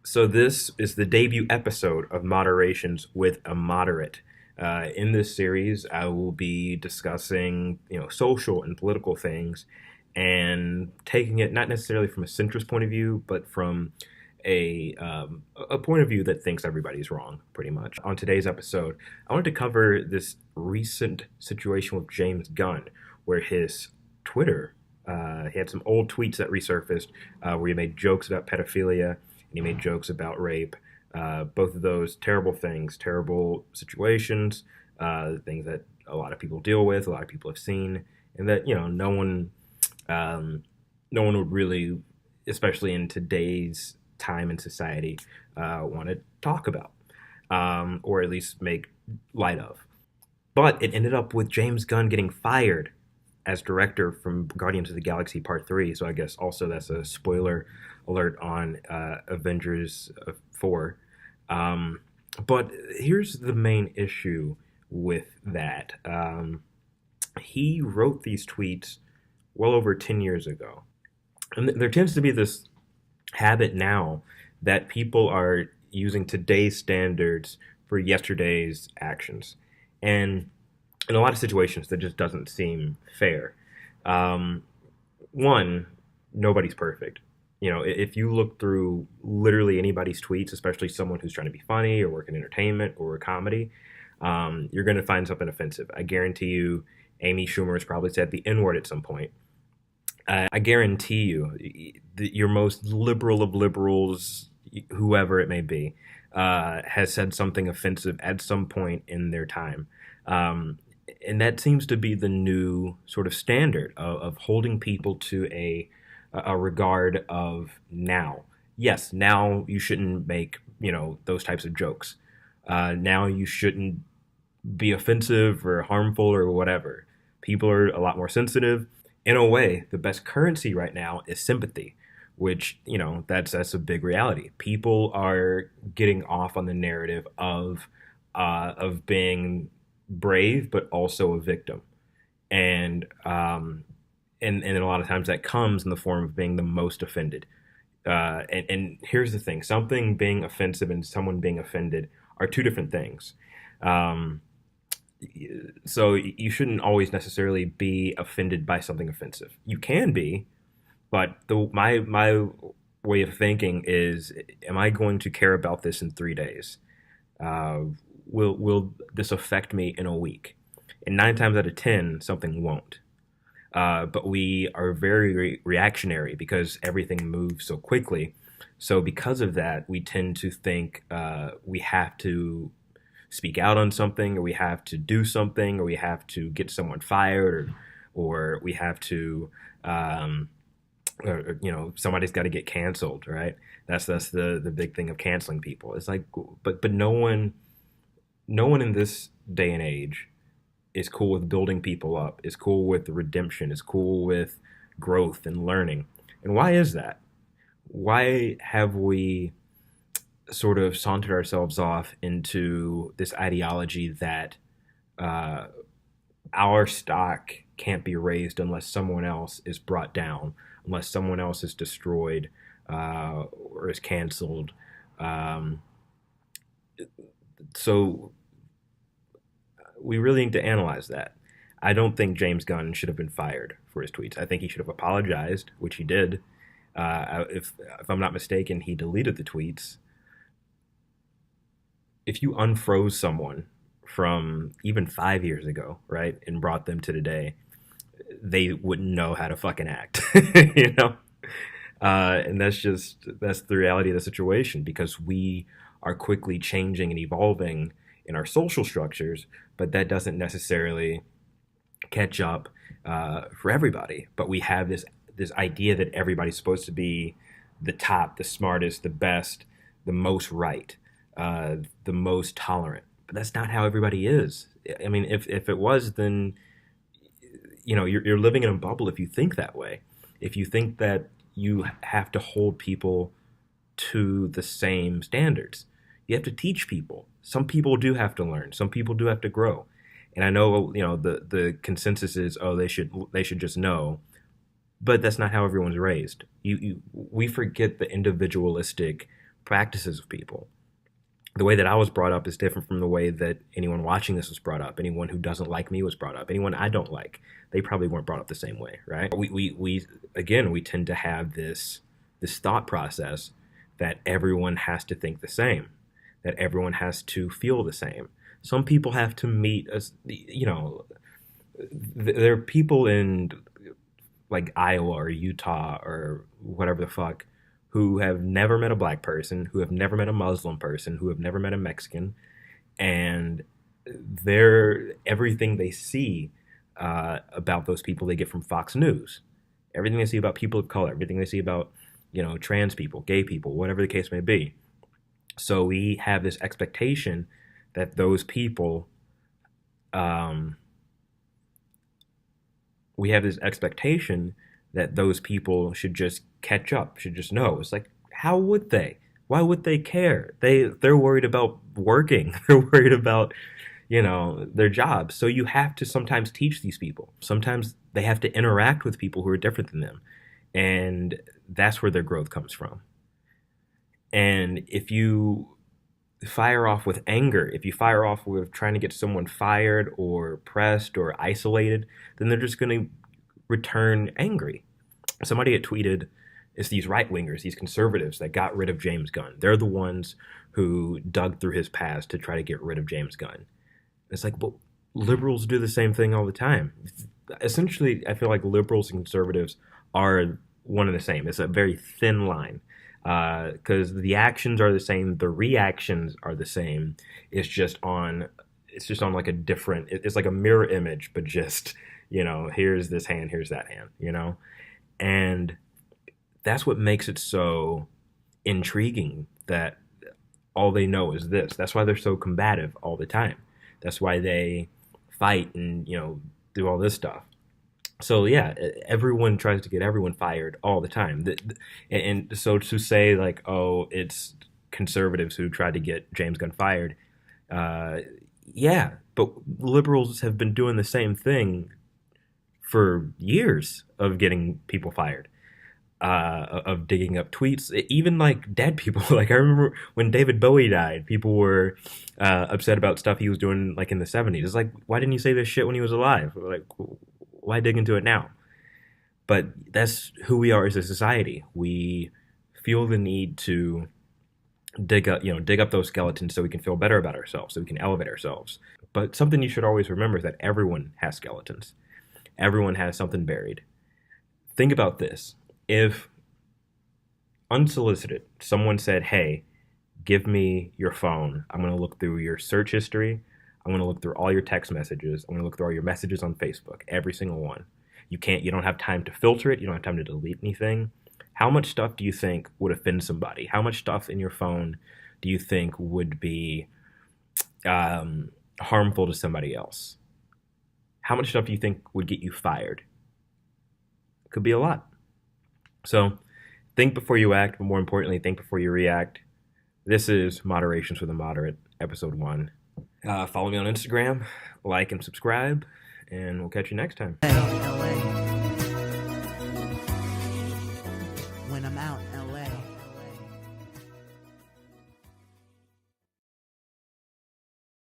So this is the debut episode of Moderations with a Moderate. In this series, I will be discussing, social and political things, and taking it not necessarily from a centrist point of view, but from a point of view that thinks everybody's wrong, pretty much. On today's episode, I wanted to cover this recent situation with James Gunn, where his Twitter, he had some old tweets that resurfaced, where he made jokes about pedophilia and he made jokes about rape. Both of those terrible things, terrible situations, things that a lot of people deal with, a lot of people have seen, and that um, no one would really, especially in today's time and society, want to talk about, or at least make light of. But it ended up with James Gunn getting fired as director from Guardians of the Galaxy Part 3. So I guess also that's a spoiler alert on Avengers 4. But here's the main issue with that. He wrote these tweets well over 10 years ago. And there tends to be this habit now that people are using today's standards for yesterday's actions. And in a lot of situations, that just doesn't seem fair. Um, One, nobody's perfect. If you look through literally anybody's tweets, especially someone who's trying to be funny or work in entertainment or comedy, you're going to find something offensive. I guarantee you, Amy Schumer has probably said the N word at some point. I guarantee you, your most liberal of liberals, whoever it may be, has said something offensive at some point in their time. Um, and that seems to be the new sort of standard of holding people to a regard of now. Yes, now you shouldn't make those types of jokes. Now you shouldn't be offensive or harmful or whatever. People are a lot more sensitive. In a way, the best currency right now is sympathy, which that's a big reality. People are getting off on the narrative of being brave, but also a victim, and and a lot of times that comes in the form of being the most offended. And here's the thing: something being offensive and someone being offended are two different things. Um, so you shouldn't always necessarily be offended by something offensive. You can be, but my way of thinking is, am I going to care about this in 3 days? Uh, will this affect me in a week? And 9 times out of 10, something won't. But we are very reactionary because everything moves so quickly. So because of that, we tend to think we have to speak out on something, or we have to do something, or we have to get someone fired, or we have to, somebody's got to get canceled, right? That's the big thing of canceling people. It's like, but no one in this day and age is cool with building people up, is cool with redemption, is cool with growth and learning. And why is that? Why have we sort of sauntered ourselves off into this ideology that uh, our stock can't be raised unless someone else is brought down, unless someone else is destroyed or is canceled? Um, so we really need to analyze that. I don't think James Gunn should have been fired for his tweets. I think he should have apologized, which he did. If I'm not mistaken, he deleted the tweets. If you unfroze someone from even 5 years ago, right, and brought them to today, they wouldn't know how to fucking act, you know. And that's the reality of the situation because we are quickly changing and evolving in our social structures, but that doesn't necessarily catch up for everybody. But we have this idea that everybody's supposed to be the top, the smartest, the best, the most right, the most tolerant. But that's not how everybody is. I mean, if it was, then you're living in a bubble if you think that way. If you think that you have to hold people to the same standards, you have to teach people. Some people do have to learn. Some people do have to grow. And I know the consensus is, oh, they should just know, but that's not how everyone's raised. We forget the individualistic practices of people. The way that I was brought up is different from the way that anyone watching this was brought up. Anyone who doesn't like me was brought up. Anyone I don't like, they probably weren't brought up the same way, right? We tend to have this thought process that everyone has to think the same, that everyone has to feel the same. Some people have to meet us, there are people in like Iowa or Utah or whatever the fuck who have never met a black person, who have never met a Muslim person, who have never met a Mexican, and everything they see about those people they get from Fox News. Everything they see about people of color, everything they see about trans people, gay people, whatever the case may be. So we have this expectation that those people, should just catch up, should just know. It's like, how would they? Why would they care? They're worried about working. They're worried about their jobs. So you have to sometimes teach these people. Sometimes they have to interact with people who are different than them, and that's where their growth comes from. And if you fire off with anger, if you fire off with trying to get someone fired or pressed or isolated, then they're just going to return angry. Somebody had tweeted, it's these right-wingers, these conservatives that got rid of James Gunn. They're the ones who dug through his past to try to get rid of James Gunn. It's like, well, liberals do the same thing all the time. Essentially, I feel like liberals and conservatives are one and the same. It's a very thin line. Because the actions are the same, the reactions are the same. It's just on like a different. It's like a mirror image, but just here's this hand, here's that hand, and that's what makes it so intriguing. That all they know is this. That's why they're so combative all the time. That's why they fight and do all this stuff. So yeah, everyone tries to get everyone fired all the time. And so to say like, oh, it's conservatives who tried to get James Gunn fired, yeah, but liberals have been doing the same thing for years of getting people fired, of digging up tweets, even like dead people. Like I remember when David Bowie died, people were upset about stuff he was doing like in the 70s. It's like, why didn't you say this shit when he was alive? Like, why dig into it now? But that's who we are as a society. We feel the need to dig up those skeletons so we can feel better about ourselves, so we can elevate ourselves. But something you should always remember is that everyone has skeletons. Everyone has something buried. Think about this. If unsolicited, someone said, hey, give me your phone. I'm going to look through your search history. I'm going to look through all your text messages. I'm going to look through all your messages on Facebook, every single one. You don't have time to filter it. You don't have time to delete anything. How much stuff do you think would offend somebody? How much stuff in your phone do you think would be harmful to somebody else? How much stuff do you think would get you fired? Could be a lot. So think before you act, but more importantly, think before you react. This is Moderations with a Moderate, episode 1. Follow me on Instagram, like and subscribe, and we'll catch you next time.